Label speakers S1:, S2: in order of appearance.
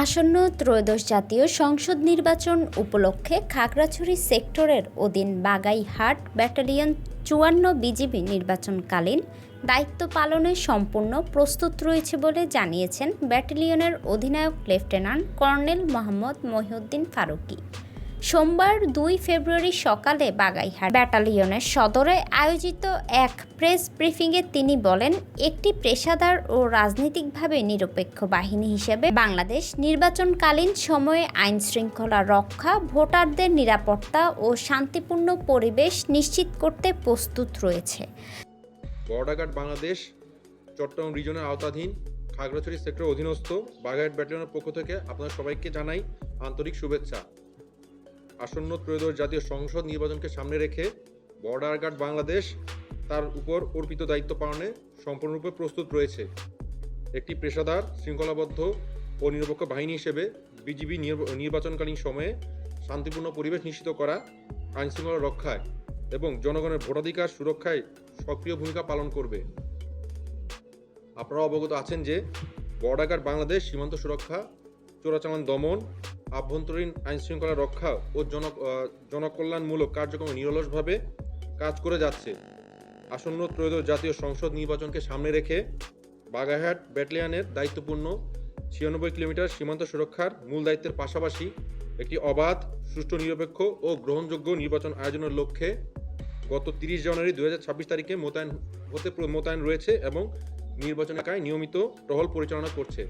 S1: আসন্ন ত্রয়োদশ জাতীয় সংসদ নির্বাচন উপলক্ষে খাগড়াছড়ি সেক্টরের অধীন বাগাইরহাট ব্যাটালিয়ন ৫৪ বিজিবি নির্বাচনকালীন দায়িত্ব পালনে সম্পূর্ণ প্রস্তুত রয়েছে বলে জানিয়েছেন ব্যাটালিয়নের অধিনায়ক লেফটেন্যান্ট কর্নেল মোহাম্মদ মহিউদ্দিন ফারুকী। সোমবার ২ ফেব্রুয়ারি সকালে বাগাইরহাট ব্যাটালিয়নের সদরে আয়োজিত এক প্রেস ব্রিফিংয়ে তিনি বলেন, একটি পেশাদার ও রাজনৈতিকভাবে নিরপেক্ষ বাহিনী হিসেবে বাংলাদেশ নির্বাচনকালীন সময়ে আইনশৃঙ্খলা রক্ষা, ভোটারদের নিরাপত্তা ও শান্তিপূর্ণ পরিবেশ নিশ্চিত করতে প্রস্তুত রয়েছে।
S2: বর্ডার গার্ড বাংলাদেশ চট্টগ্রাম রিজনের আওতাধীন খাগড়াছড়ি সেক্টর অধীনস্থ বাগাইরহাট ব্যাটালিয়নের পক্ষ থেকে আপনাদের সবাইকে জানাই আন্তরিক শুভেচ্ছা। আসন্ন ত্রয়োদশ জাতীয় সংসদ নির্বাচনকে সামনে রেখে বর্ডার গার্ড বাংলাদেশ তার উপর অর্পিত দায়িত্ব পালনে সম্পূর্ণরূপে প্রস্তুত রয়েছে। একটি পেশাদার, শৃঙ্খলাবদ্ধ ও নিরপেক্ষ বাহিনী হিসেবে বিজিবি নির্বাচনকালীন সময়ে শান্তিপূর্ণ পরিবেশ নিশ্চিত করা, আইনশৃঙ্খলা রক্ষায় এবং জনগণের ভোটাধিকার সুরক্ষায় সক্রিয় ভূমিকা পালন করবে। আপনারা অবগত আছেন যে বর্ডার গার্ড বাংলাদেশ সীমান্ত সুরক্ষা, চোরাচালান দমন, আভ্যন্তরীণ আইনশৃঙ্খলা রক্ষা ও জনকল্যাণমূলক কার্যক্রমে নিরলসভাবে কাজ করে যাচ্ছে। আসন্ন ত্রয়োদশ জাতীয় সংসদ নির্বাচনকে সামনে রেখে বাগাইরহাট ব্যাটালিয়নের দায়িত্বপূর্ণ ৯৬ কিলোমিটার সীমান্ত সুরক্ষার মূল দায়িত্বের পাশাপাশি একটি অবাধ, সুষ্ঠু, নিরপেক্ষ ও গ্রহণযোগ্য নির্বাচন আয়োজনের লক্ষ্যে গত ৩০ জানুয়ারি ২০২৬ তারিখে মোতায়েন রয়েছে এবং নির্বাচন এলাকায় নিয়মিত টহল পরিচালনা করছে।